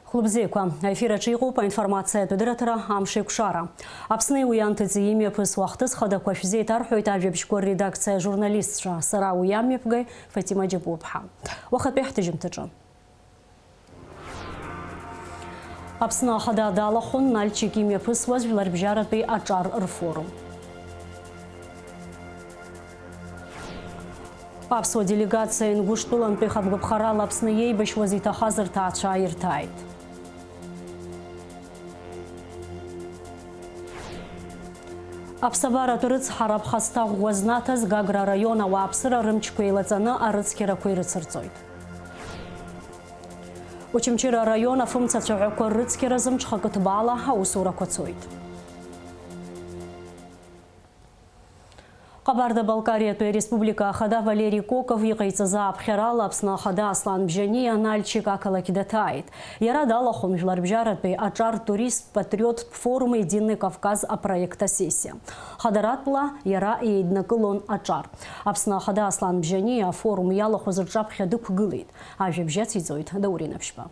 Хлубзеква. Эфира чайгупа информация тудыратыра амшик шара. Апсны уянтыцы имя пыс вахтыз хада квашзей тархуйт авжебшкор редакция журналистша Сара уямепгай Фатима Джибубха. Вахат бехтежим тыджан. Апсна хада далахун нальчик имя пыс вазжлар бжарат бей ачар рфорум. Апсо делегация ингуштулан прихабгабхара лапсны ейбаш вазита хазар таача иртайт. Апсабара турыц хараб хаста гуазнатаз Гагра района ва апсыра рымчкуейлацаны арыцкера куйрыцырцойт. Учимчира района фумца чагуко рыцкера зымчха кытбала хаусура коцойт. Кабарда Балкария той республика хада Валерий Коков егайца за абхерал апсна хада Аслан Бжани анальчик акала кидатайт. Яра дала хомжлар бжарат бей ачар турист патриот форум Единый Кавказ а проекта сессия. Хадарат пла яра и еднакылон ачар. Апсна хада Аслан Бжани а форум яла хозырчап хедук гылит. А жебжец изойт даурина пшпа.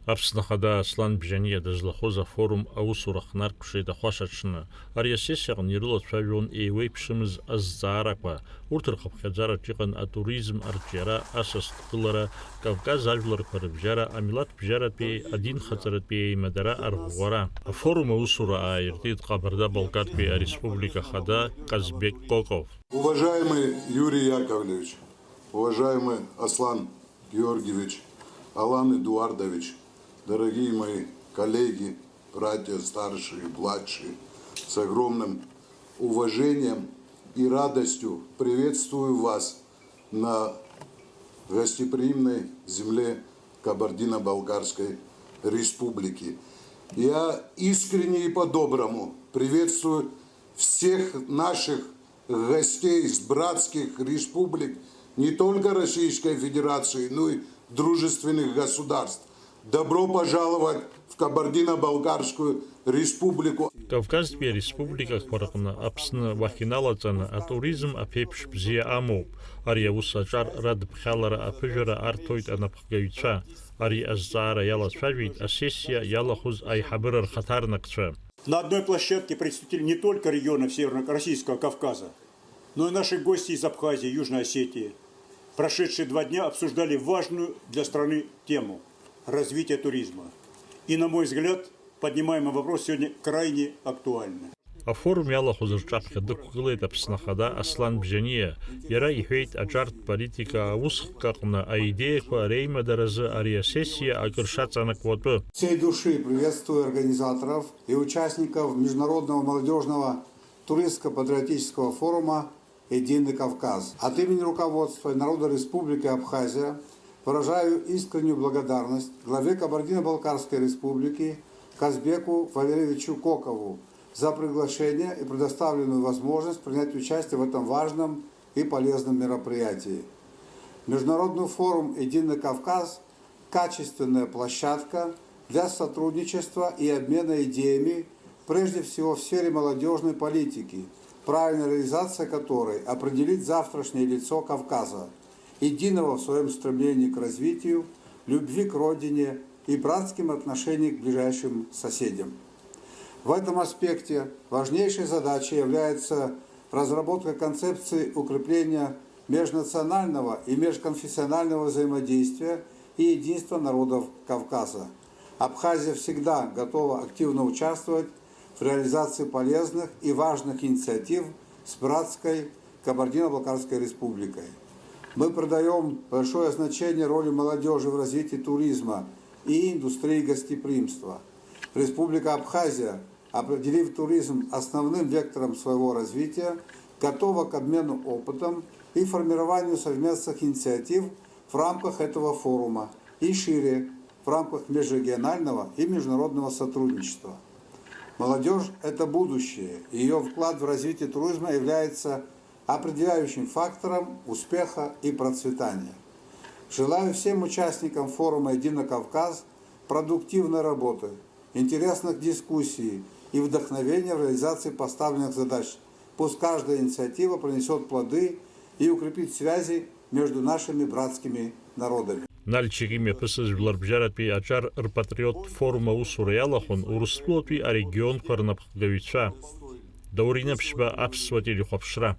Апсна хада Аслан Бжани дазлахоза форум аусура хнаркши да хвашачна. Ария сессиян ирылат фавион эйвей пшимыз аззаараква. Уртырхаб хаджара чиқан а туризм арчера асас тылара Кавказ ажлар карбжара амилат бжара пе один хацарат пе мадара аргвара. Форум аусура аиртит Кабарда Балкария республика хада Казбек Коков. Уважаемый Юрий Яковлевич, уважаемый Аслан Георгиевич, Алан Эдуардович, дорогие мои коллеги, братья старшие, младшие, с огромным уважением и радостью приветствую вас на гостеприимной земле Кабардино-Балкарской республики. Я искренне и по-доброму приветствую всех наших гостей из братских республик не только Российской Федерации, но и дружественных государств. Добро пожаловать в Кабардино-Балкарскую республику. Кавказская республика хваракна апсна вахиналацана а туризм апепш бзия амоп. Ария усачар рад бхалара апежара артойт анапхгавича. Ари аззара яла сфавит, а сессия яла хуз айхабырар хатарнакча. На одной площадке представители не только регионов Северно-Российского Кавказа, но и наши гости из Абхазии, Южной Осетии. Прошедшие 2 дня обсуждали важную для страны тему – развития туризма. И, на мой взгляд, поднимаемый вопрос сегодня крайне актуальный. А форум яла хозырчапха дыкгылет апсна хада Аслан Бжания яра ихейт аджарт политика аусхкакна а идея рейма даразы ария сессия акыршаца на квоту. Всей души приветствую организаторов и участников Международного молодежного туристско-патриотического форума «Единый Кавказ». От имени руководства Народной Республики Абхазия выражаю искреннюю благодарность главе Кабардино-Балкарской республики Казбеку Валерьевичу Кокову за приглашение и предоставленную возможность принять участие в этом важном и полезном мероприятии. Международный форум «Единый Кавказ» – качественная площадка для сотрудничества и обмена идеями, прежде всего в сфере молодежной политики, правильная реализация которой определит завтрашнее лицо Кавказа, единого в своем стремлении к развитию, любви к родине и братским отношениям к ближайшим соседям. В этом аспекте важнейшей задачей является разработка концепции укрепления межнационального и межконфессионального взаимодействия и единства народов Кавказа. Абхазия всегда готова активно участвовать в реализации полезных и важных инициатив с братской Кабардино-Балкарской республикой. Мы придаем большое значение роли молодежи в развитии туризма и индустрии гостеприимства. Республика Абхазия, определив туризм основным вектором своего развития, готова к обмену опытом и формированию совместных инициатив в рамках этого форума и шире в рамках межрегионального и международного сотрудничества. Молодежь – это будущее, и ее вклад в развитие туризма является определяющим фактором успеха и процветания. Желаю всем участникам форума «Единый Кавказ» продуктивной работы, интересных дискуссий и вдохновения в реализации поставленных задач. Пусть каждая инициатива принесет плоды и укрепит связи между нашими братскими народами. Нальчики мепысыз вларбжаратпи ачар рпатриот форума усуряалахон урыстулотпи арегион харнапхгавича. Дауринапшба апсватили хопшра.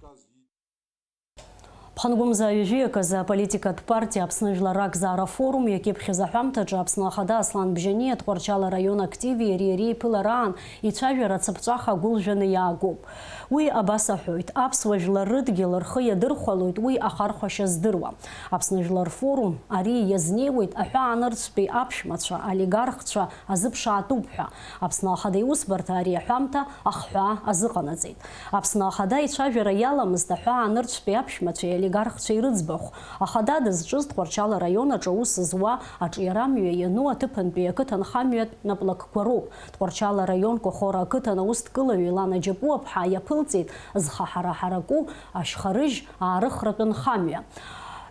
Пхангумза южеказа политика партия обснажила зара форум, який пхизахамтаджа обснахада Аслан Бжени творчала район активі рієрі пиларан і чавіра цепчаха гулжени ягуб. Уи абасахойт, апсважла рыдгелар хыя дырхвалуйт, уи ахархваша здырва. Апснажлар форум, ари язневуйт, ахва анырцпи апшмача, олигархча, азыпша атупха. Апснахада иусбарта ари ахамта, ахва азыqanazit. Апснахада и чавіра яламызда ахва анырцпи апшмача, олигархча ирыӡбахә. Ахада дызҿыз Тҟәарчала раионаҿы аус зуа аҿиарамҩа иану аҭыԥантәи ақыҭан хамҩатә наплакқәа роуп. Тҟәарчала раионқәа хора ақыҭан аусҭкылаҩ Елана Џьапуаԥҳа иаԥылҵеит зхаҳара-ҳараку ашьхарыжь аарыхратәын хамҩа.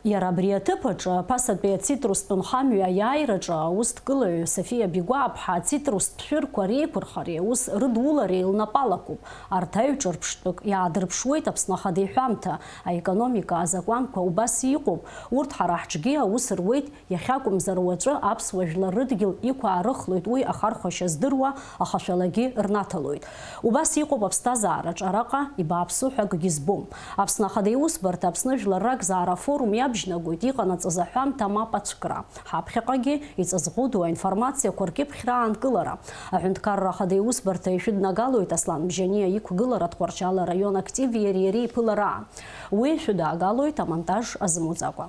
Иара абри аҭыԥаҿы ԥасатәи ацитрустәын хамҩа аиааираҿы аусҭкылаҩ Софиа Бигәааԥҳа ацитрустә шәырқәа реиқәырхареи аус рыдулареи лнапалакуп. Арҭ аҩҿырԥштәык иаадырԥшуеит Аԥсны Ахада иҳәамҭа. Аекономика азакәанқәа убас иҟоуп. Урҭ ҳара ҳҿгьы аус руеит, иахьакәымзар уаҵәы аԥсуа жәлар рыдгьыл иқәаарыхлоит уи ахархәашьа здыруа, аха шәалагьы рнаҭалоит. Убас иҟоуп аԥсҭазаараҿ, араҟа ибааԥсу ҳәа акгьы збом. Аԥсны Ахада иусбарҭа Аԥсны Жәлар Ракзаара форум иабжьнагоит иҟанаҵаз аҳәамҭа мап ацәкра. Ҳаԥхьаҟагьы иҵаҵӷәыду аинформациақәа ркьыԥхьра аанкылара. Аҳәынҭқарра Ахада иусбарҭа ишәыднагалоит Аслан Бжьани иқәгылара Тҟәарчала раион активи иареи иԥылараан. Уи шәыдаагалоит амонтаж азымуӡакәа.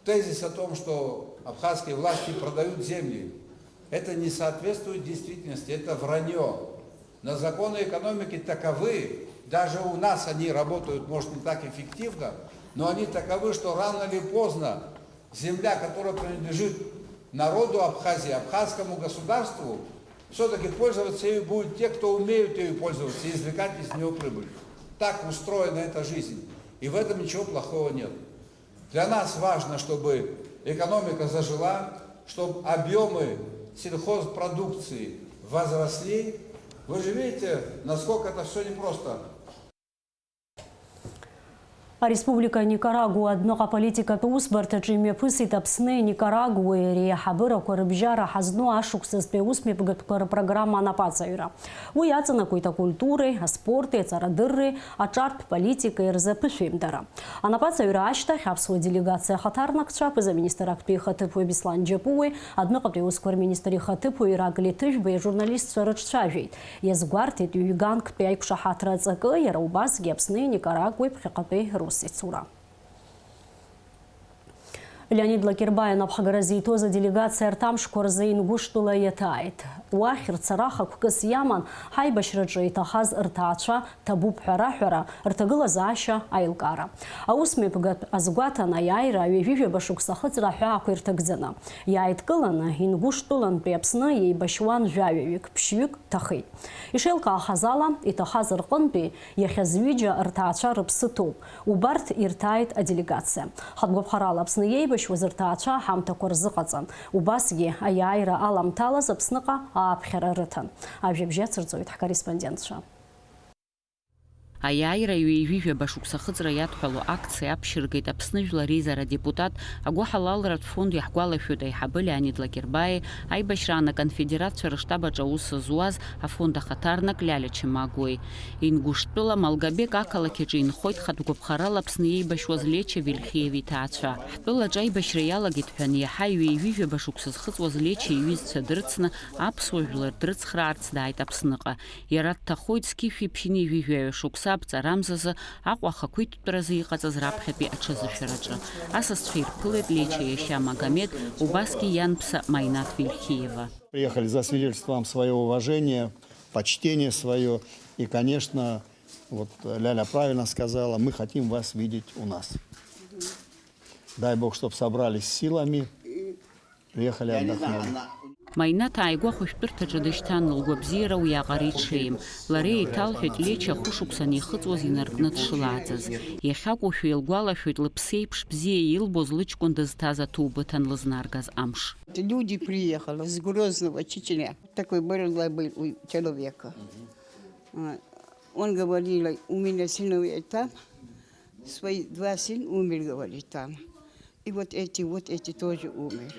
Тезис о том, что абхазские власти продают земли, это не соответствует действительности, это вранье. Но законы экономики таковы, даже у нас они работают, может, не так эффективно, но они таковы, что рано или поздно земля, которая принадлежит народу Абхазии, абхазскому государству, все-таки пользоваться ею будут те, кто умеют ею пользоваться и извлекать из нее прибыль. Так устроена эта жизнь. И в этом ничего плохого нет. Для нас важно, чтобы экономика зажила, чтобы объемы сельхозпродукции возросли. Вы же видите, насколько это все непросто. Республика Никарагуа адныҟа политикатә усбарҭаҿы имҩаԥысит Аԥсни Никарагуеи реиҳабырақәа рыбжьара ҳазну ашықәсазтәи аусмҩаԥгатәқәа рпрограмма анапаҵаҩра. Уи иаҵанакуеит акультуреи, аспорти, аҵарадырреи, аҿартә политикеи рзаԥышәеимдара. Анапаҵаҩра ашьҭахь аԥсуа делегациа ахаҭарнакцәа аԥыза-министр актәи ихаҭыԥуаҩ Беслан Џьапуеи, адныҟатәи аусқәа рминистр ихаҭыԥуаҩ Ираглии Ҭыжәбеи ажурналистцәа рыҿцәажәеит. Иазгәарҭеит ҩ-ганктәи аиқәшаҳаҭра аҵакы, иара убасгьы Аԥсни Никарагуеи ԥхьаҟатәи Русицура. Леонид Лакербаев напхагара зеитоза делегация артамшқәа рзы ингәышәтәыла иаҭааит. Уахь рцара хықәкыс иаман ҳаибашьраҿы иҭахаз рҭаацәа ҭабуп ҳәа раҳәара, рҭагылазаашьа аилкаара. Аусмҩаԥгатә азгәаҭан аиааира ҩажәижәаба шықәса ахыҵра ҳәаақәа ирҭагӡаны. Иааидкыланы ингәышәтәылантәи Аԥсны иеибашьуан жәаҩаҩык, ԥшьҩык ҭахеит. Ишеилкаахаз ала, иҭахаз рҟынтәи иахьазҩыџьа рҭаацәа рыԥсы ҭоуп. Убарҭ ирҭааит аделегациа. Ҳатәгәаԥхарала Аԥсны иеибашьуаз рҭаацәа ҳамҭақәа рзыҟаҵан. Убасгьы аиааира аламҭалаз Аԥсныҟа ааԥхьара рыҭан. Ажәабжьы ацырҵоит ҳкорреспондентцәа. Аиааира ҩажәижәаба шықәса ахыҵра иадҳәало акциа аԥшьыргеит Аԥсны Жәлар Реизара депутат агәаҳалалратә фонд иаҳгәалашәоит аиҳабы Леонид Лакербаев, аибашьраан аконфедерациа рыштаб аҿы аус зуаз афонд ахаҭарнак Лиаля Чимагуеи. Ингәышәтәыла Малгабек ақалақь аҿы инхоит хатәгәаԥхарала Аԥсны иеибашьуаз Леча Вильхиев иҭаацәа. Ҳтәылаҿы аибашьра иалагеит ҳәан иаҳа ҩажәижәаба шықәса зхыҵуаз Леча иҩызцәа дрыцны аԥсуа жәлар дрыцхраарц дааит Аԥсныҟа. Иара дҭахоит зқьышәи-ԥшьыни ижәижәаҩ шықәса Аԥҵарамзазы Аҟәа ахақәиҭтәразы иҟаҵаз раԥхьатәи аҽазышәараҿы. Асасцәа ирԥылеит Леча иашьа Магомед, убасгьы ианԥса Майнат Вильхиева. Приехали за свидетельством своего уважения, почтения свое. И, конечно, вот Ляля правильно сказала, мы хотим вас видеть у нас. Дай Бог, чтобы собрались силами, приехали отдохнули. Майнат ааигәа хәышәтәырҭаҿы дышьҭан, лгәабзиара уи аҟара иҽеим. Лара иҭалҳәеит Леча хәышықәсан ихыҵуаз инаркны дшылааӡаз. Иахьакәушәа илгәалашәоит лыԥсеиԥш бзиа илбоз лыҷкәын дызҭаз аҭоубыҭан лызнаргаз амш. Люди приехали с Грозного, Чечня. Такой был у человека. Он говорил, у меня сыновья там, свои 2 сына умерли, говорит, там. И вот эти тоже умерли.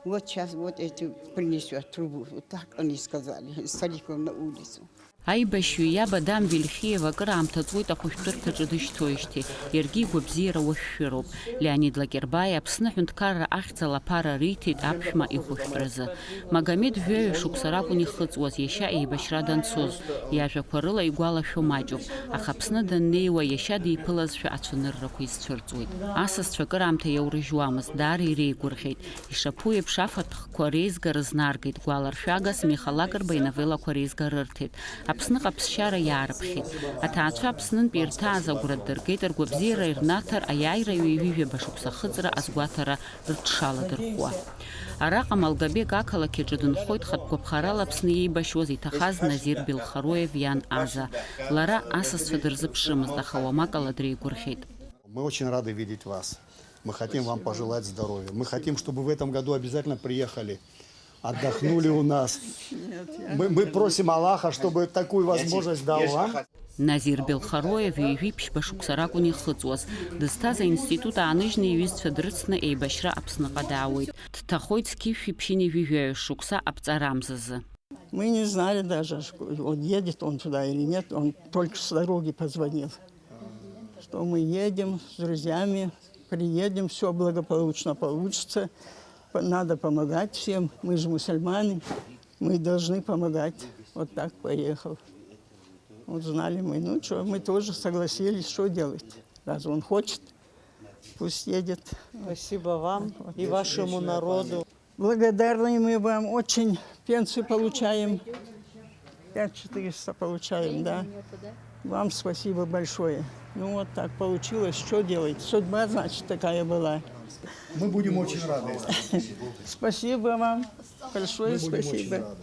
Вот сейчас вот эти принесет трубу. Вот так они сказали, стариком на улицу. Аибашьҩы иаба Дам Вильхиева акыр аамҭаҵуеит ахәышәтәырҭаҿы дышьҭоижьҭеи, иаргьы игәабзиара уашәшәыроуп. Леонид Лакербаи Аԥсны аҳәынҭқарра ахьӡ алаԥара риҭеит аԥшәма ихәышәтәразы. Магомед жәаҩа шықәса ракәын ихыҵуаз иашьа еибашьра данцоз. Иажәақәа рыла игәалашәо маҷуп, аха Аԥсны даннеиуа иашьа диԥылазшәа ацәаныррақәа изцәырҵуеит. Асасцәа акыр аамҭа иаурыжьуамызт, даара иреигәырӷьеит. Ишаԥу еиԥш афатәқәа реизгара знаргеит, гәаларшәагас Миха Лакерба иновеллақәа реизгара рырҭеит. Аԥсныҟа аԥсшьара иаарыԥхьеит. Аҭаацәа Аԥснынтә ирҭааз агәра ддыргеит ргәабзиара ирнаҭар аиааира ҩажәа шықәса ахыҵра азгәаҭара рыҽшаладырхәуа. Араҟа Малгабек ақалақь аҿы дынхоит хатә гәаԥхарала Аԥсны иеибашьуаз иҭахаз Назир Белхароев иан Аза. Лара асасцәа дырзыԥшымызт, аха уамакала дреигәырӷьеит. Мы очень рады видеть вас. Мы хотим вам пожелать здоровья. Мы хотим, чтобы в этом году обязательно приехали, отдохнули у нас. Мы просим Аллаха, чтобы такую возможность дал вам. Назир Белхароев ҩажәи ԥшьба шықәса ракәын ихыҵуаз. Дызҭаз аинститут ааныжьны иҩызцәа дрыцны еибашьра Аԥсныҟа даауеит. Дҭахоит зқьышә иԥшьыни ҩажәаҩ шықәса аԥҵарамзазы. Мы не знали даже, он едет он туда или нет. Он только с дороги позвонил, что мы едем с друзьями, приедем, все благополучно получится. Надо помогать всем. Мы же мусульмане, мы должны помогать. Вот так поехал. Вот знали мы, ну что, мы тоже согласились, что делать. Раз он хочет, пусть едет. Спасибо вам и вашему народу. Благодарны мы вам очень. Пенсию получаем. 5400 получаем, да. Вам спасибо большое. Ну вот так получилось. Что делать? Судьба, значит, такая была. Мы будем очень рады. Спасибо вам. Большое спасибо.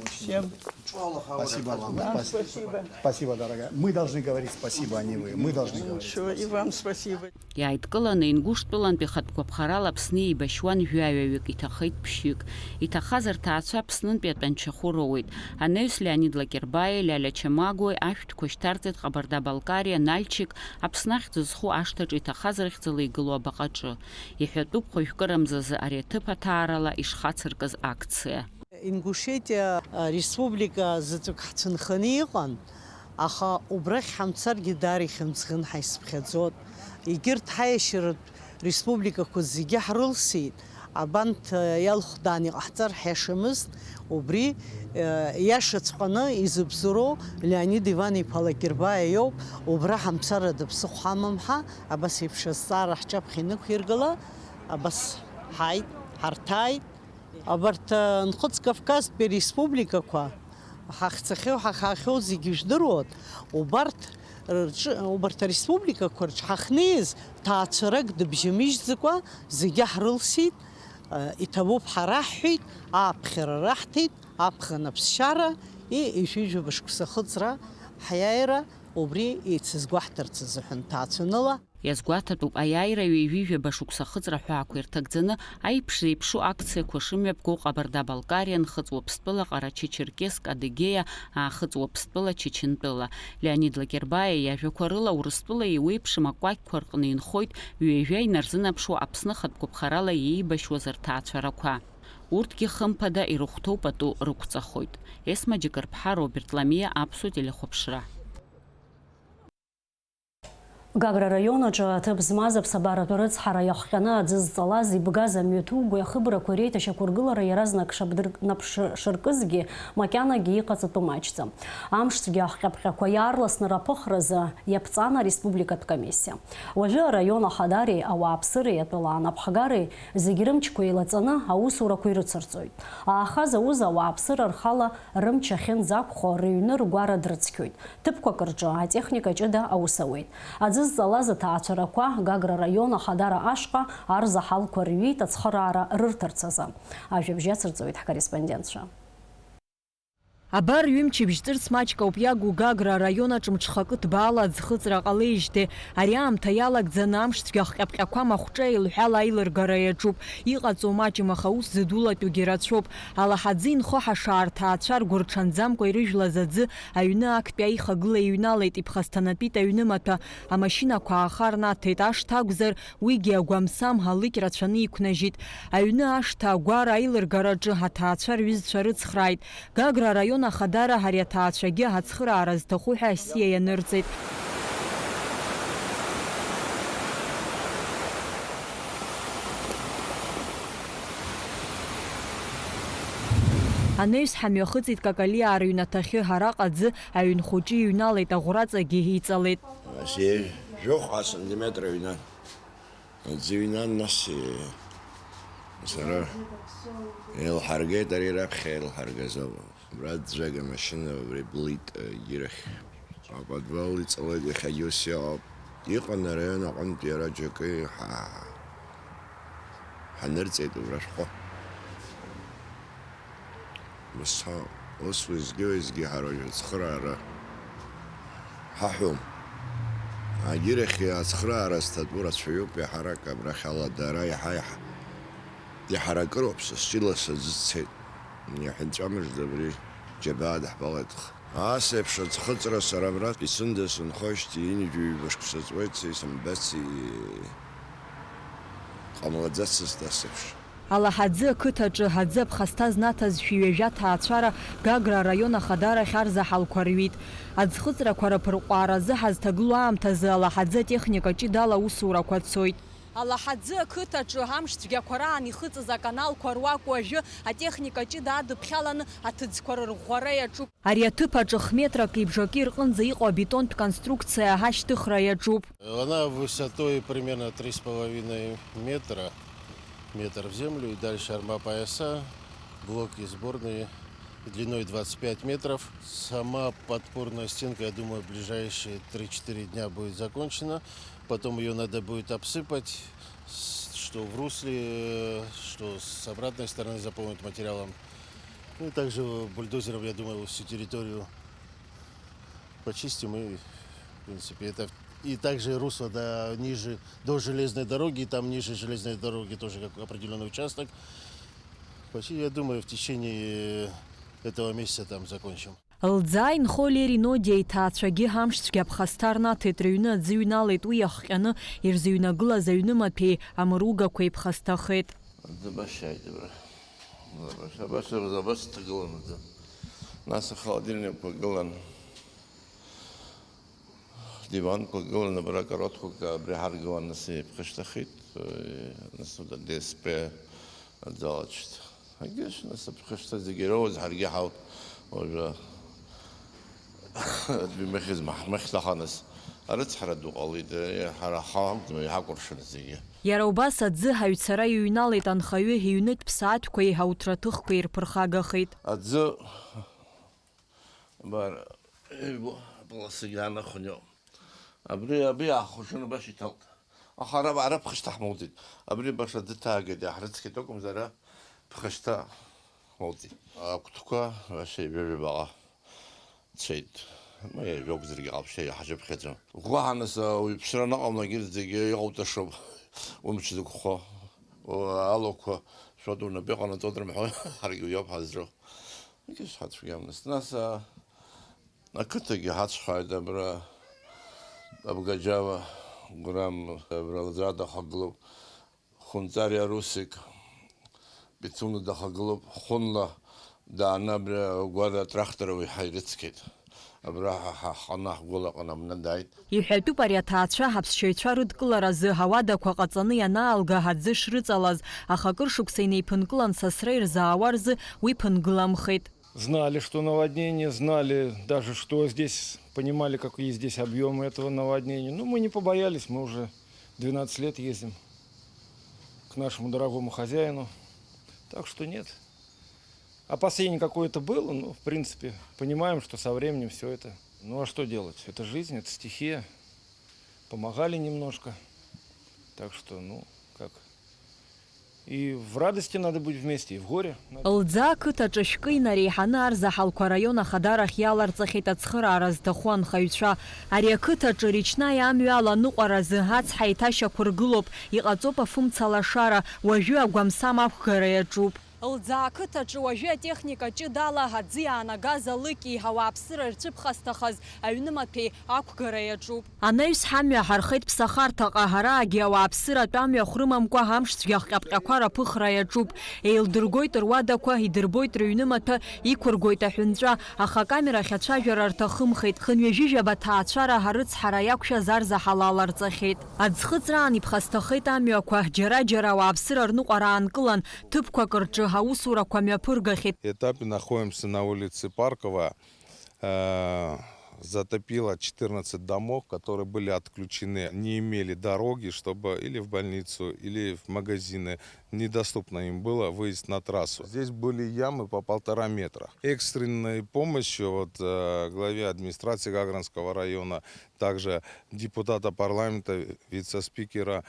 Всем. Спасибо вам. Да, спасибо. Спасибо, дорогая. Мы должны говорить спасибо, а не вы. Мы должны говорить. Что, и вам спасибо. Иааидкыланы ингәышәтәылантәи хатә гәаԥхарала Аԥсны еибашьуан жәаҩаҩык, иҭахеит ԥшьҩык. Иҭахаз рҭаацәа Аԥснынтәи атәанчахәы роуеит. Анаҩс Леонид Лакербаи, Лиаля Чамагәи ашәҭқәа шьҭарҵеит Ҟабарда-Балкариа, Нальчик, Аԥсны ахьӡ зху ашҭаҿы иҭахаз рыхьӡала игылоу абаҟаҿы. Иҳәатәуп хәажәкырамзазы ари аҭыԥ аҭаарала ишхацыркыз акциа. Ингушетиа республика заҵәык ҳцәынханы иҟан, аха убрахь ҳамцаргьы даара ихьымӡӷын ҳаисԥхьаӡот. Егьырҭ ҳаиашьаратә республикақәа зегьы ҳрылсит. Абанҭ иалхәдаан иҟаҳҵар ҳиашамызт. Убри иашаҵәҟьаны изыбзоуроу Леонид Иван-иԥа Лакербаи иоуп. Убра ҳамцарада ԥсыхәа ҳамамҳа, абас еиԥш азҵаара ҳҿаԥхьа инықәиргыла, абас ҳааит, ҳарҭааит. Абарҭ Нхыҵ Кавказтәи республикақәа ҳахьцахьоу ҳахаахьоу зегьы жәдыруот. Убарҭ ареспубликақәа рҿы ҳахнеиз ҭаацәарак дыбжьамыжьӡакәа зегьы ҳрылсит. Иҭабуп ҳараҳҳәеит, ааԥхьара раҳҭеит, аԥхын аԥсшьара, ижәижәаба шықәса ахыҵра ҳиааира убри еицызгәаҳҭарц азыҳәан ҭаацәаныла. Иазгәаҭатәуп аиааира ҩажәижәаба шықәса ахыҵра ҳәаақәа ирҭагӡаны аиԥш зеиԥшу акциақәа шымҩаԥгоу Ҟабарда-Балкариа, Нхыҵ-Уаԥстәыла, Ҟарачи-Черкесск, Адыгеиа, Аахыҵ-Уаԥстәыла, Чечентәыла. Леонид Лакербаи иажәақәа рыла Урыстәыла еиуеиԥшым акәакьқәа рҟны инхоит ҩажәа инарзынаԥшуа Аԥсны хатә гәаԥхарала иеибашьуаз рҭаацәарақәа. Урҭгьы хымԥада ирыхәҭоу пату рықәҵахоит. Есма Џьыкырԥҳа, Роберт Ламиа, Аԥсуа телехәаԥшра. Гагра районаҿы аҭыԥ змаз аԥсабаратә рыцҳара иахҟьаны аӡы зҵалаз ибгаз амҩаҭугәи ахыбрақәа реиҭашьақәыргылара иаразнак наԥшшыркызгьы макьанагьы иҟаҵатәу маҷӡам. Амшцәгьы ахҟьаԥҟьақәа иаарласны раԥыхразы иаԥҵан ареспубликатә комиссиа. Уажәы араион ахадареи, ауааԥсыреи, атәыла анапхгареи зегьы рымчқәа еилаҵаны аусурақәа ирыцырҵоит. Аахаз ауз ауааԥсыра рхала рымч ахьынӡақәхо рыҩны ргәара дрыцқьоит. Ҭыԥқәак рҿы атехника ҷыда аус ауеит. Аӡы зҵалаз аҭаацәарақәа Гагра раион ахадара ашҟа арзаҳалқәа рҩит ацхыраара рырҭарц азы. Ажәабжь иацырҵоит ҳкорреспондентцәа. Абар ҩымчыбжь ҵырц маҷк ауп иагу Гагра араионаҿ мҽхакы ҭбаала аӡхыҵра ҟалеижьҭеи ари аамҭа иалагӡаны амш цәгьа хҟьаԥҟьақәа махәҿа еилҳәала аилыргара иаҿуп. Иҟаҵо маҷым, аха ус зыдулатәугьы рацәоуп. Алаҳаӡы инхо ҳашаа рҭаацәа ргәырҽанӡамкәа ирыжәлаз аӡы аҩны актәи аихагыла иҩналеит, иԥхасҭанатәит аҩнымаҭәа. Амашьынақәа ааха рнаҭеит. Ашҭа акәзар уигьы агәамсам ҳалыкь рацәаны иқәнажьит. Аҩны ашҭа агәара аилыргараҿы ҳаҭаацәа рҩызцәа рыцхрааит. Гагра араион ахадара ҳари аҭаацәагьы ҳацхыраара зҭаху ҳәа асиа ианырҵеит. Анаҩс ҳамҩахыҵит Какалиаа рыҩнаҭахьы. Ҳараҟа аӡы аҩн хәыҷы иҩналеит, аӷәраҵагьы иҵалеит. Жәохә сантиметр ҩнан. Аӡы ҩнан, нас сара еилҳаргеит, ари раԥхьа еилҳаргазоуп. Браӡәага машьына абри блит ирахь. Аподвал иҵалеит, иахьагьы ус иҟоуп. Иҟан араион аҟынтә иара џьоукы ҳанырҵеит убра шәҟәы. Ус уеизгьы ҳара ацхыраара ҳаҳәом. Агьирахь ацхыраара зҭатәу рацәаҩуп, иаҳарак абрахь аладара иаҳа иҳаракыроуп. Са сҿылас аӡы ццеит. Иаҳәынҵәамыжда абри џьабаа даҳбалеит. Ас еиԥш аӡхыҵра сара абра исында сынхоижьҭеи ҩынҩажәа шықәса ҵуеит, исымбаци ҟамлаӡацызт ас еиԥш. Алаҳаӡы ақыҭаҿы ҳаӡы аԥхасҭа знаҭазшәа ҩажәа ҭаацәара Гагра араион ахадарахь арзаҳалқәа рҩит. Аӡхыҵрақәа раԥырҟәааразы ҳазҭагылоу аамҭазы алаҳаӡы атехника ҷыдала аусурақәа цоит. Алаҳаӡы ақыҭаҿы амш цәгьақәа раан ихыҵыз аканалқәа руакәу ажәы атехника ҷыда адыԥхьаланы аҭыӡқәа рырӷәӷәара иаҿуп. Ари аҭыԥ аҿы хметрак ибжаки рҟынӡа иҟоу абетонтә конструкциа ҳашьҭыхра иаҿуп. Она высотой примерно 3,5 метра. Метр в землю и дальше армопояса, блоки сборные длиной 25 метров. Сама подпорная стенка, я думаю, в ближайшие 3-4 дня будет закончена. Потом ее надо будет обсыпать, что в русле, что с обратной стороны заполнить материалом. Ну и также бульдозером, я думаю, всю территорию почистим и, в принципе, это... И также русло до железной дороги, там ниже железной дороги тоже как определенный участок. Почти, я думаю, в течение этого месяца там закончим. Лӡаа инхо Лериноди иҭаацәагьы ҳамш цәгьа аԥхасҭа рнаҭеит, рыҩны аӡы ҩналеит, уи иахҟьаны ирзыҩнагылаз аҩнымаҭәеи амругақәа иԥхасҭахеит. Забашьааит, абас ҭагылан аӡы. Нас ахолодильникқәа гылан. Диванқәа гылан, абра кароҭқәак абри ҳаргылан, нас иԥхашьҭахеит, нас ДСП аӡалаҽт. Агьыш, нас аԥхашьҭа зегьы ироуаз ҳаргьы ҳауп. Уажәы адвимахьыз маҳмахьҭаханас арыцҳара ду ҟалеит, ҳара ҳаҳақәӡам иҳакәыршан зегьы. Иара убас аӡы ҳаҩцара иҩналеит, анхаҩы иҩнытә ԥсаатәқәа иҳауҭраҭыхқәа ирԥырхагахеит. Аӡы полосагьы анахәыниоуп. Абри аахәашаны баша иҭалт. Аха ара ԥхашьҭа ҳмоуӡеит. Абри баша аӡы ҭаагеит, иаҳрыцқьеит акәымзар ара ԥхашьҭа ҳмоуӡеит. Акәтқәа баша ҩажәабаҟа цеит. Иажәоугзаргьы ҟалԥшьа иаҳжьыԥхьаӡом. Гәаҳанас уиԥшра наҟамлагьы зегьы иҟауҵашоуп. Умч зықәхо, алуқәа шәадурнапы иҟанаҵоит рымҳәо, ҳаргьы уи ауп ҳазроу. Егьыс ҳацәгьам нас. Нас ақыҭагьы ҳацәхааит, абра Абгаџьава, Гәрам, абра Лӡаа дахагылоуп, Хәынҵариа Русик, Пицуна дахагылоуп, Хәынла дааны абра гәара тракторови ҳаирыцқьеит. Абра ҳаҟаны ҳгәылаҟаны амны дааит. Иҳәатәуп ари аҭаацәа ҳаԥсшьаҩцәа рыдкыларазы ҳауадақәа ҟаҵаны ианаалга аӡы шрыҵалаз, аха акыр шықәса инеиԥынкылан сасра ирзаауа рзы уи ԥынгыламхеит. Знали, что наводнение, знали даже, что здесь, понимали, какие здесь объемы этого наводнения. Но мы не побоялись, мы уже 12 лет ездим к нашему дорогому хозяину. Так что нет. Опасение какое-то было, но, в принципе, понимаем, что со временем все это... Ну, а что делать? Это жизнь, это стихия. Помогали немножко. Так что, ну, как... И в радости надо быть вместе, и в горе. Лдза қыҭаҿы шәкы инареиҳаны арзаҳалқәа раион ахадарахь иаларҵахьеит ацхыраара зҭаху анхаҩцәа. Ари ақыҭаҿы Речнаи амҩа аланыҟәаразы ацҳа еиҭашьақәыргылоуп, иҟаҵоуп афымца алашара, уажәы агәамсам ақәгара иаҿуп. Лдза ақыҭаҿы уажәы атехника ҷыдала аӡы иаанагаз алыки ауааԥсыра рцәыԥхасҭахаз аҩнымаҭәеи ақәгара иаҿуп. Анаҩс ҳамҩа ҳархеит ԥсахарҭаҟа, ҳараагьы ауааԥсыратә амҩахә рымамкәа амшцәгьа ҟьаԥҟьақәа раԥыхра иаҿуп. Еилдыргоит руадақәа, идырбоит рыҩнымаҭәа, иқәыргоит аҳәынҵәа, аха акамерахь ацәажәара рҭахымхеит. Хынҩажәижәаба ҭаацәара ҳарыцҳара иақәшәаз арзаҳал аларҵахьеит. Аӡхыҵраан иԥхасҭахеит амҩақәа, џьара-џьара ауааԥсыра рныҟәара аанкылан, ҭыԥқәак рҿы аусурақәа мҩаԥыргахьеит. Этапе находимся на улице Паркова. Затопило 14 домов, которые были отключены, не имели дороги, чтобы или в больницу, или в магазины. Недоступно им было выезд на трассу. Здесь были ямы по 1,5 метра. Экстренной помощью главе администрации Гагранского района, также депутата парламента, вице-спикера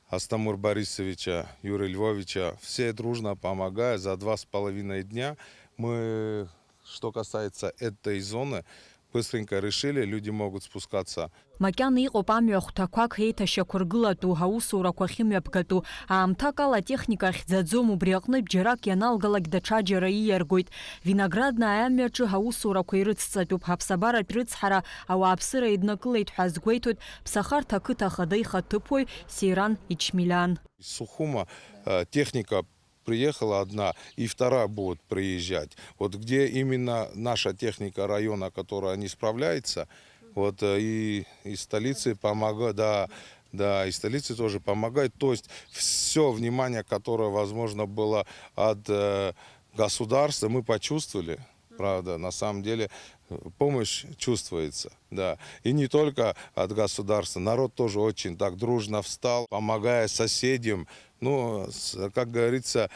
Астамур Борисовича, Юрия Львовича, все дружно помогая за 2,5 дня. Мы, что касается этой зоны, быстренько решили, люди могут спускаться. Макьана иҟоуп амҩа хәҭақәак еиҭашьақәыргылатәу, аусурақәа ахьымҩаԥгатәу. Аамҭак ала атехника ахьӡаӡом, убри аҟнытә џьарак ианалгалак даҽаџьара ииаргоит. Винограднаа амҩаҿы аусурақәа ирыцҵатәуп. Ҳаԥсабаратә рыцҳара ауааԥсыра иднакылеит ҳәа азгәеиҭоит Ԥсахарҭа ақыҭа ахада ихаҭыԥуаҩ Сейран Ичмилян. Из Сухума техника приехала одна, и вторая будет приезжать. Вот где именно наша техника района, которая не справляется, вот и столицы помогают, да, и столицы тоже помогают. То есть все внимание, которое возможно было от государства, мы почувствовали. Правда, на самом деле помощь чувствуется, да. И не только от государства, народ тоже очень так дружно встал, помогая соседям. Ну, как говорится,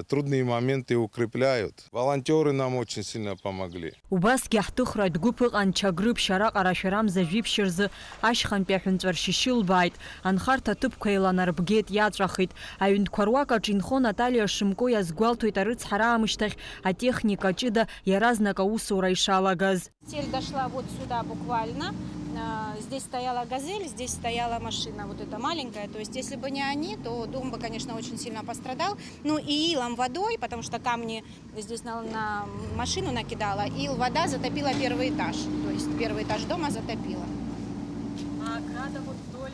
трудные моменты укрепляют. Волонтеры нам очень сильно помогли. Убасгьы ҳҭыхра дгәыԥ ыҟан Чагрып шьараҟара шәарамза жәиԥшь рзы ашьхантәи аҳәынҵәа ршьышьылбааит. Анхарҭа аҭыԥқәа еиланарбгеит, иаҵәахит. Аҩнқәа руак инхон Наталиа Шымко иазгәалҭоит арыцҳара аамышьҭахь атехника ҷыда иаразнак аусура ишалагаз. Цель дошла вот сюда буквально. Здесь стояла «Газель», здесь стояла машина, вот эта маленькая. То есть, если бы не они, то дом бы, конечно, очень сильно пострадал. Ну и илом водой, потому что камни здесь на машину накидала, ил вода затопила первый этаж. То есть первый этаж дома затопила. А ограда вот вдоль?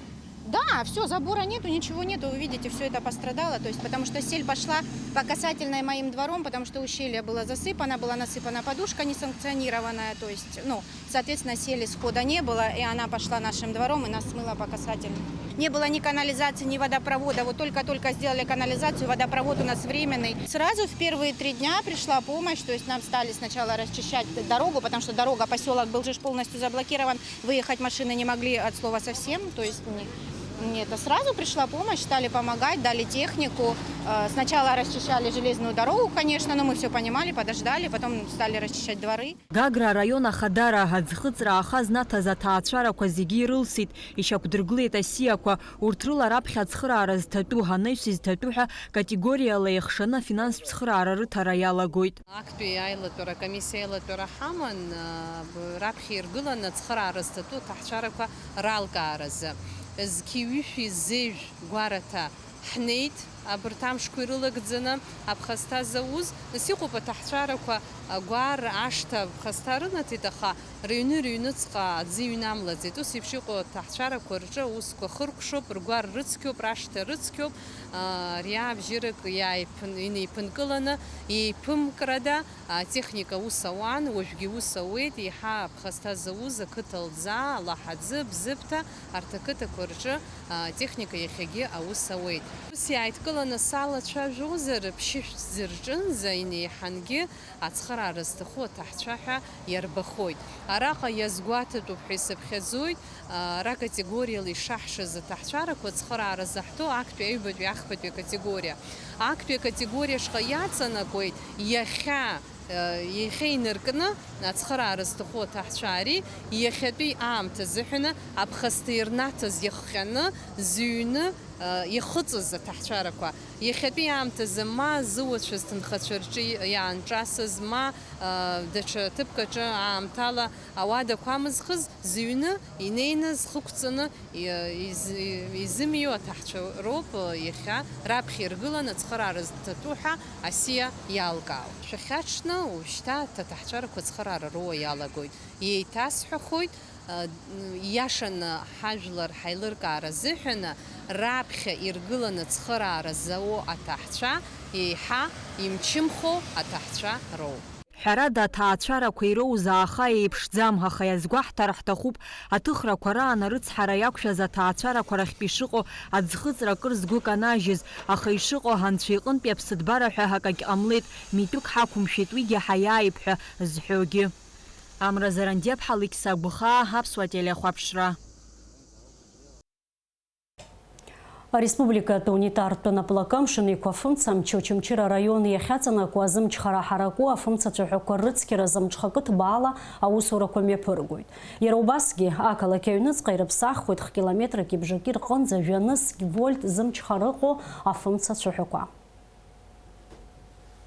Да, все, забора нету, ничего нету, вы видите, все это пострадало, то есть, потому что сель пошла по касательной моим двором, потому что ущелье было засыпано, была насыпана подушка несанкционированная, то есть, ну, соответственно, сели схода не было, и она пошла нашим двором и нас смыла по касательной. Не было ни канализации, ни водопровода, вот только-только сделали канализацию, водопровод у нас временный. Сразу в первые 3 дня пришла помощь, то есть нам стали сначала расчищать дорогу, потому что дорога, поселок был же полностью заблокирован, выехать машины не могли от слова совсем, то есть нет, сразу пришла помощь, стали помогать, дали технику. Сначала расчищали железную дорогу, конечно, но мы все понимали, подождали, потом стали расчищать дворы. Гагра район ахадара аӡхыҵра аахаз наҭаз аҭаацәарақәа зегьы ирылсит, ишьақәдыргылеит асиақәа, урҭ рыла раԥхьа ацхыраара зҭатәу, анаҩс изҭатәу ҳәа категориала еихшаны афинанстә цхыраара рыҭара иалагоит. Актәи аилатәара комиссиа аилатәара ҳаман, раԥхьа иргыланы ацхыраара зҭатәу аҭаҳцәарақәа ралкааразы. Зқьи-ҩышәи зеижә гәараҭа ҳнеит, абырҭ амшқәа ирылагӡаны аԥхасҭа зауз, нас иҟоуп аҭаҳцәарақәа агәар ашҭа аԥхасҭа рынаҭеит, аха рыҩныҵҟа аӡы иҩнамлаӡеит. Ус еиԥш иҟоу аҭаҳцәарақәа рҿы аусқәа хыркәшоуп, ргәар рыцқьоуп, рашҭа рыцқьоуп, риабжьырак инеиԥынкыланы еиԥымкрада атехника ус ауан, уажәгьы ус ауеит, еиҳа аԥхасҭа зауз ақыҭа Лдза, Алаҳаӡы, Бзыԥҭа, арҭ ақыҭақәа рҿы атехника иахьагьы аус ауеит. Ус иааидкыланы салацәажәозар, ԥшьышә зырҿынӡа инеиҳангьы ацхыраара зҭаху аҭаҳцәа ҳәа иарбахоит. Араҟа иазгәаҭатәуп ҳәа исыԥхьаӡоит, ракатегориала ишаҳшаз аҭаҳцәарақәа ацхыраара заҳҭо актәи аҩбатәи ахԥатәи акатегориа. Актәи акатегориашҟа иаҵанакуеит иахьа инаркны ацхыраара зҭаху аҭаҳцәа ари иахьатәи аамҭа азыҳәаны аԥхасҭа ирнаҭаз иахҟьаны зыҩны ихыҵыз аҭаҳцәарақәа. Иахьатәи аамҭазы ма зыуацәаз ҭынхацәа рҿы иаанҿасыз, ма даҽа ҭыԥкаҿы аамҭала ауадақәа амызхыз зыҩны инеины зхықәҵаны изымио аҭаҳцәа роуп иахьа раԥхьа иргыланы ацхыраара зҭатәу ҳәа асиа иалкаауеит. Шәахьаҽны уажәшьҭа аҭаҳцәарақәа ацхыраара роуа иалагоит. Иеиҭасҳәахоит иашаны ҳажәлар ҳаилыркаара азыҳәаны раԥхьа иргыланы ацхыраара зауа аҭаҳцәа еиҳа имчымхо аҭаҳцәа роуп. Ҳәарада аҭаацәарақәа ироузааха еиԥшӡам, аха иазгәаҳҭар ҳҭахуп аҭыхрақәа раан арыцҳара иақәшәаз аҭаацәарақәа рахьтә ишыҟоу аӡхыҵра акыр згәы канажьыз, аха ишыҟоу ҳанцәа иҟынтәи аԥсыҭбара ҳәа акагь ҟамлеит, митәык ҳақәымшәеит, уигьы ҳаиааип ҳәа зҳәогьы. Амра Зарандиап, Ҳалықьса Гәыхаа, Аԥсуа телеахәаԥшра. Республиката унитартәын аплакамшын еиқәа амч Очамчыра араион иахьаҵанакуа азымчхара ҳараку афымцацәаҳәақәа рыцқьаразы амҽхакы ҭбаала аусурақәа мҩаԥыргоит. Иара убасгьы ақалақь аҩныҵҟа ирыԥсахуеит километрки бжаки рҟынӡа жәанысгь вольт зымчхара ыҟоу афымцацәаҳәақәа.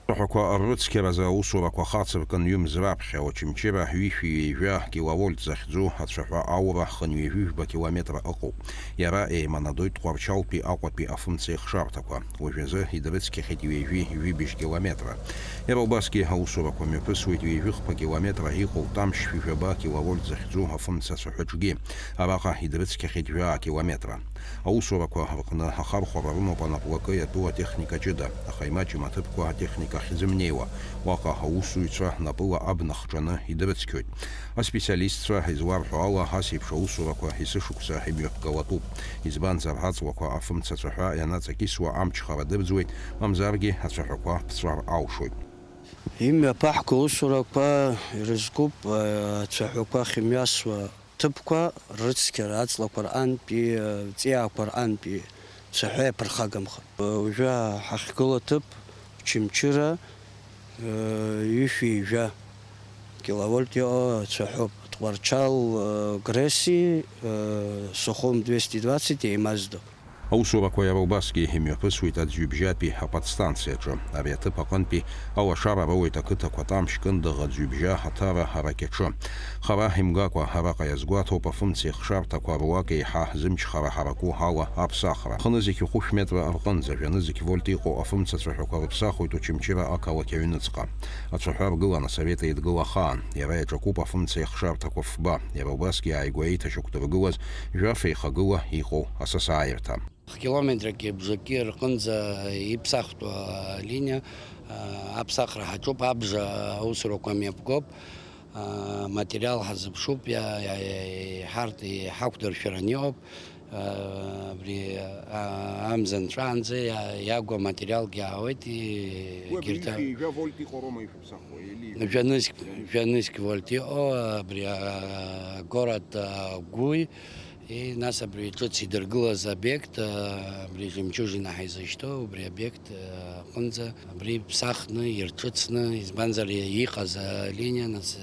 Рҳәақәа рыцқьаразы аусурақәа хацыркын ҩымз раԥхьа Очамчыра ҩышәи-ҩажәа киловольт захьӡу ацәаҳәа аура хынҩажәижәба километр ыҟоуп. Иара еиманадоит Тҟәарчалтәи Аҟәатәи афымца еихшарҭақәа. Уажәазы идрыцқьахьеит ҩажәи-ҩыбжь километра. Иара убасгьы аусурақәа мҩаԥысуеит ҩажәихԥа километра иҟоу Тамшь-Шәижәаба киловольт захьӡу афымца ацәаҳәаҿгьы. Араҟа идрыцқьахьеит 2 километра. Аусурақәа рҟны ахархәара рымоуп анаплакы иатәу атехника ҷыда, аха имаҷым аҭыԥқәа атехника ахьзымнеиуа. Уаҟа аусзуҩцәа напыла абна хҿаны идрыцқьоит. Аспециалистцәа изларҳәо ала асеиԥш аусурақәа есышықәса имҩаԥгалатәуп. Избанзар аҵлақәа афымца ацәаҳәа ианаҵакьысуа амчхара дырӡуеит, мамзаргьы ацәаҳәақәа ԥҵәар алшоит. Имҩаԥаҳго аусурақәа ирызкуп ацәаҳәақәа ахьымҩасуа ҭыԥқәа рыцқьара аҵлақәа рҟантәи, ҵиаақәа рҟантәи цәаҳәа иаԥырхагамха. Уажәы ҳахьгылоу аҭыԥ Очамчыра ҩышәи-ҩажәа киловольт иҟоу цәаҳәоуп. Тҟәарчал Греси Сухум 220 еимаздо. Аусурақәа иара убасгьы имҩаԥысуеит аӡҩыбжьатәи аподстанциаҿы. Ари аҭыԥ аҟынтәи алашара роуеит ақыҭақәа Тамшь, Кындыӷ, Аӡҩыбжьа, Ҳаҭара, Ҳаракьаҿы. Хара имгакәа араҟа иазгәаҭоуп афымца еихшарҭақәа руак еиҳа зымчхара ҳараку ала аԥсахра. Хынызықь 1 метра рҟынӡа жәанызықь вольт иҟоу афымца ацәаҳәақәа рыԥсахуеит Очамчыра ақалақь аҩныҵҟа. Ацәаҳәа ргылан асовет еидгыла ахаан. Иара иаҿакуп афымца еихшарҭақәа фба. Иара убасгьы ааигәа еиҭашьақә дыргылаз жәаф еихагыла иҟоу асасааирҭа. Километрки бжаки рҟынӡа иԥсахтәу алиниа аԥсахра ҳаҿуп, абжа аусурақәа мҩаԥгоуп, материал ҳазыԥшуп, ҳарҭ ҳақәдыршәаран иҟоуп. Абри амза нҵәаанӡа иагу аматериалгьы аауеит. Жәанызқь вольт иҟоу абри город Гәи. Нас абри ҿыц идыргылаз обиект, абри Жемчужина ҳаизышьҭоу, абри обиект аҟынӡа абри ԥсахны, ирҿыцны, избанзар иҟаз алиниа нас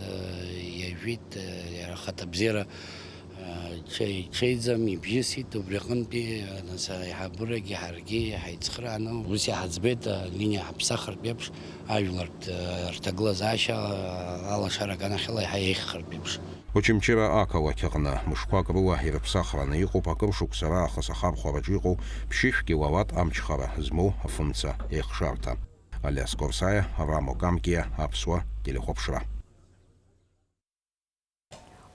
иажәит, иара хаҭабзиара ҽеиӡам, ибжьысит, убри аҟынтәи нас аиҳабырагьы ҳаргьы ҳаицхрааны ус иҳаӡбеит алиниа ҳаԥсахыртә еиԥш, ажәлартә рҭагылазаашьа алашарак анахьала иаҳа еиӷьхартә еиԥш. Очамчыра ақалақь аҟны мышқәак рыла ирыԥсахраны иҟоуп акыр шықәса раахыс ахархәараҿы иҟоу 5 киловатт амчхара змоу афымца еихшарҭа. Алиас Корсаиа, Рамо Камкиа, Аԥсуа телехәаԥшра.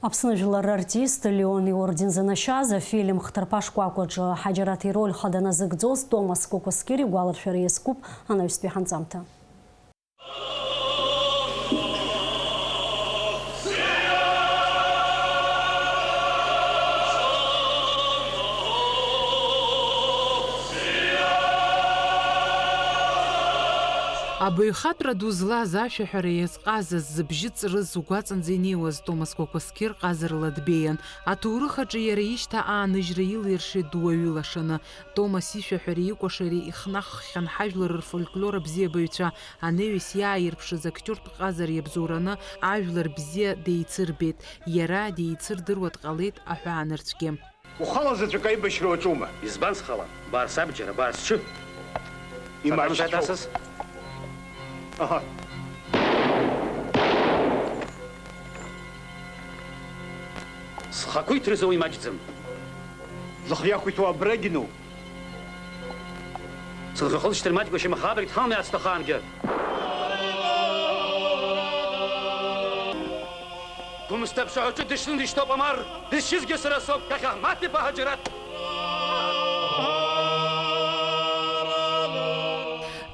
Аԥсны жәлар артист Леон иорден занашьаз афильм хҭарԥа шкәакәаҿы Ҳаџьараҭ ироль хаданазыгӡоз Томас Кокоскир игәаларшәара иазкуп анаҩстәи ҳанҵамҭа. Абаҩхатәра ду злаз ашәаҳәара иазҟазаз зыбжьы ҵрыз угәаҵанӡа инеиуаз Томас Кокоскир ҟазарыла дбеиан. Аҭоурых аҿы иара ишьҭа aanыжьра илиршеит дуаҩы лашаны. Томас ишәаҳәареи икәашареи ихнаххьан ҳажәлар рфольклор абзиабаҩцәа анеҩыс иааирԥшыз актиортә ҟазара иабзоураны ажәлар бзиа деицырбеит. Иара деицырдыруа дҟалеит аҳәаанырцәгьы. Ухала заҵәык аибашьра уаҿума? Избан схала? Барс абџьар, барс ҽы. Имаҷцәоуп. Аҳа. Схақәиҭрызу имаҷӡам? Зыхы иақәиҭу абрагьыну? Сылзыхылшьҭыр маҷгәа шьамахабрит ҳалми ацҭахангьы. Гәымсҭаԥшаҳәаҿы дышьны дышьҭоуп амар, дызшьызгьы сара соуп, иахьаҳмаҭ иԥа Ҳаџьараҭ.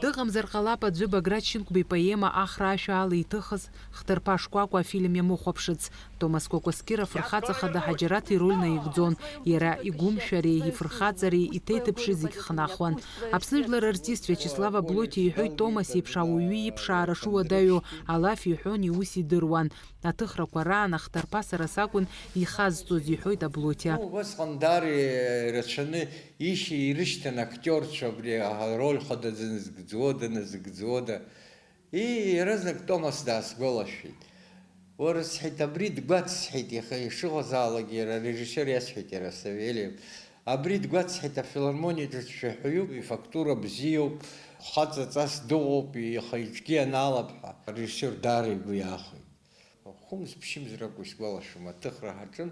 Дыҟамзар ҟалап аӡәы Баграт Шьынқәба ипоема ахра ашәаала иҭыхыз Хҭарԥа Шкәакәа афильм иамыхәаԥшыц. Томас Кокоскир афырхаҵа хада Ҳаџьараҭ ироль наигӡон, иара игәымшәареи ифырхаҵареи иҭеиҭыԥши зегь хнахуан. Аԥсны жәлар артист Виачеслав Аблоти иҳәоит Томас еиԥш ауаҩы иԥшаара шуадаҩу алаф иҳәон, иус идыруан. Аҭыхрақәа раан Ахҭарԥа сара сакәын ихазҵоз, иҳәоит Аблоти. Убасҟан даара ирацәаны ирышьҭан актиорцәа абри ароль хада дынзыгӡуода. Иаразнак Томас даасгәалашәеит. Уара сҳәеит, абри дгәаҵсҳәеит, ишыҟазаалакгьы иара арежиссер иасҳәеит, иара Савелиев. Абри дгәаҵсҳәеит афилармониаҿы дшәаҳәаҩуп, ифактура бзиоуп, хаҵаҵас дыҟоуп, ихы-иҿгьы аналап ҳәа. Арежиссер даара игәы иаахәеит. Хәымз-ԥшьымз ракәу исгәалашәом, аҭыхра ҳаҿын,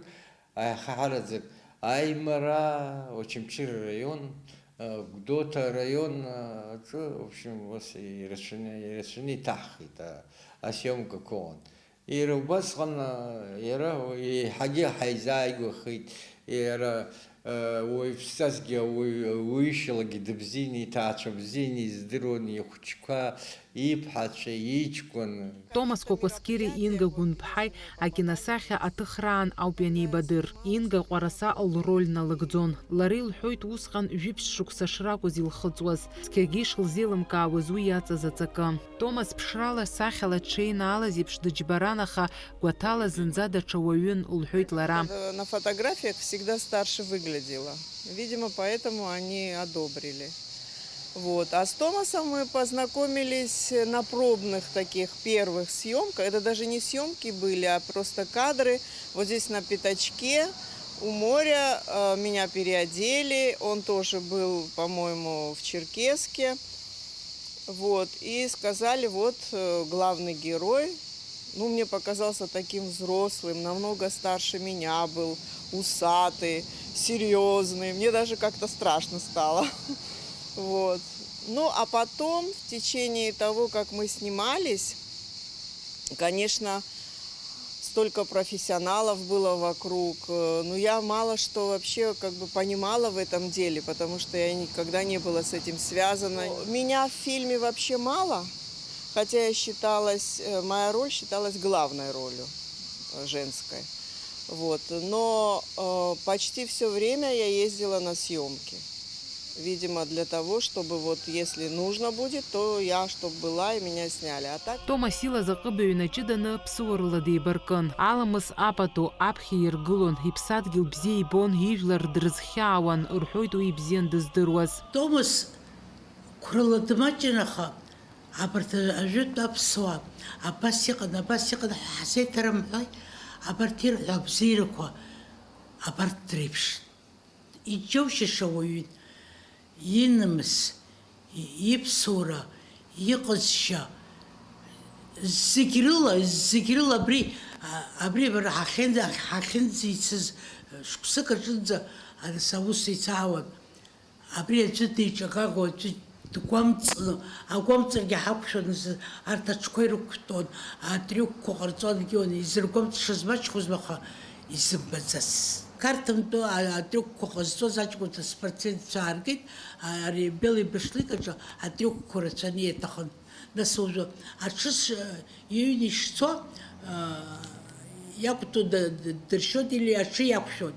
аиҳараӡак Аимара, Очамчыр район, Гәдоуҭа район аҿы, в общем, ирацәаны иҭаҳхит асиомкақәа ыҟан. Иара убасҟан иара еиҳагьы ҳаизааигәахеит, иара уаҩԥсазгьы уишьалагьы дыбзианы, иҭаацәа бзианы издыруан, ихәҷқәа, иԥҳацәа, иҷкәын. Томас Кокоскири Инга Гәынԥҳаи акиносахьа аҭыхраан ауп ианеибадыр. Инга Ҟәараса лроль налыгӡон. Лара илҳәоит усҟан жәиԥшь шықәса шракәыз илхыҵуаз, цқьагьы ишылзеилымкаауаз уи иаҵаз аҵакы. Томас ԥшрала сахьала дшеинаалаз еиԥш дыџьбаран, аха гәаҭала зынӡа даҽа уаҩын, лҳәоит лара. На фотографиях всегда старше выглядела. Видимо, поэтому они одобрили. Вот. А с Томасом мы познакомились на пробных таких первых съемках. Это даже не съемки были, а просто кадры. Вот здесь на пятачке у моря меня переодели. Он тоже был, по-моему, в Черкесске. Вот. И сказали, вот главный герой. Ну, мне показался таким взрослым, намного старше меня был, усатый, серьезный. Мне даже как-то страшно стало. Вот. Ну, а потом, в течение того, как мы снимались, конечно, столько профессионалов было вокруг. Но я мало что вообще как бы понимала в этом деле, потому что я никогда не была с этим связана. Меня в фильме вообще мало, хотя моя роль считалась главной ролью женской. Вот. Но почти все время я ездила на съемки. Видимо, для того, чтобы вот если нужно будет, то я чтобы была и меня сняли. А так... Томас ила заҟыбаҩны ҷыданы ԥсуарала деибаркын. Аламыс апату аԥхьа иргылон, иԥсадгьыл бзиа ибон, ижәлар дрызхьаауан, рҳәоит уи ибзиан дыздыруаз. Томас қәрыла дмаҷын, аха абарҭ ажәытә аԥсуаа абас иҟан ҳзеиҭарымҳәои, абарҭ ирҳәо абзиарақәа абарҭ дреиԥшын. Иџьоушьаша уаҩын. Инымыс, иԥсуара, иҟазшьа, зегь рыла абри бара ҳахьынӡеицыз шықәсык аҿынӡа аус еицаауан. Абри аӡәы деиҿакаго, аӡәы дгәамҵны, агәамҵыргьы ҳақәшәон, арҭ аҽқәа ирықәтәон, атрюкқәа ҟарҵон, изыргәамҵшаз маҷхозма, аха изымбаӡаз. Карҭымтәы атрюкқәа ҟазҵоз аҷкәынцәа спортсменцәа ааргеит, ари бели башлик аҿы атрюкқәа рацәаны иаҭахын. Нас уажәы аҽыс иҩны ишцо иақәтәо дыршьон или аҽы иақәшәон.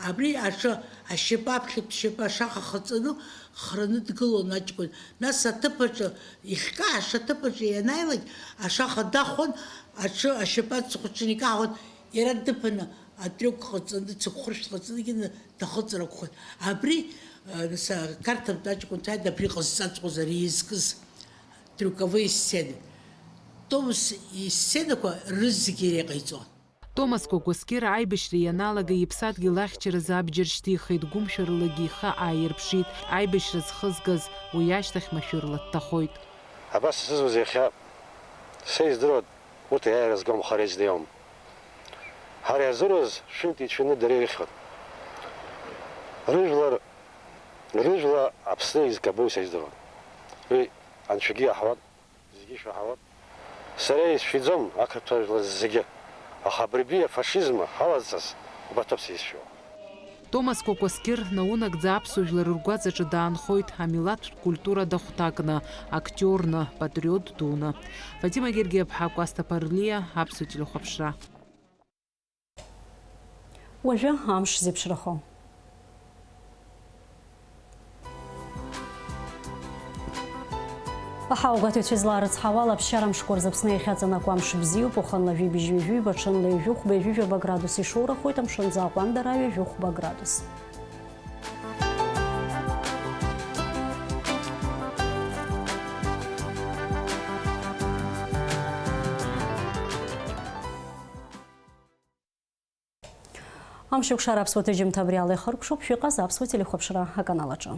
Абри аҽы ашьапы аԥхьатә шьапы ашаха хаҵаны храны дгылон аҷкәын. Нас аҭыԥаҿы ихькааша аҭыԥаҿы ианааилак ашаха дахон, аҽы ашьапы ацыхәаҽны икаҳауан, иара дыԥаны атрюк ҟаҵаны, цыгәхәршә ҟаҵаны дахыҵыр акәхон. Абри карҭымтә аҷкәынцәа абри ҟазҵаҵәҟьоз ари изкыз трюковые сцены. Томас исценақәа рызегьы иара иҟаиҵон. Томас Кокоскир аибашьра ианалага иԥсадгьыл ахьчаразы абџьар шьҭихит, гәымшәаралагьы ихы ааирԥшит. Аибашьра зхызгаз уи ашьҭахь машәырла дҭахоит. Абас сызуз иахьа сеиздыруа урҭ иааиразгом хареџьдеиом. Ҳара иазыруаз шәынтә ицәаны дара ирыхьуан. Рыжәла Аԥсны изгабоу сеиздыруан. Уи анцәагьы иаҳауан, зегьы ишәаҳауан. Сара исшәиӡом ақырҭуа жәлар зегьы. Аха абыржәы афашизм ҳалазҵаз убарҭоуп сизшәиуа. Томас Кокоскир наунагӡа аԥсуа жәлар ргәаҵаҿы даанхоит амилаҭтә культура дахәҭакны, актиорны, патриот дуны. Фатима Гергиаԥҳа, Кәасҭа Парлиа, Аԥсуа телехәаԥшра. Уажәы амш зеиԥшрахо. Аҳаугатҩцәа излаарыцҳауа алаԥсшьара мшқәа рзы Аԥсны иахьаҵанакуа амш бзиоуп, уахынла ҩыбжь-ҩажәиба, ҽынла ҩажәихәба, ҩажәижәаба градус ишоурахоит, амшынӡа аҟәандара ҩажәихәба градус. Амш еиқәшара аԥсуа ҭыжьымҭ абри ала ихыркәшоуп, шәыҟаз аԥсуа телехәаԥшра аканалаҿы.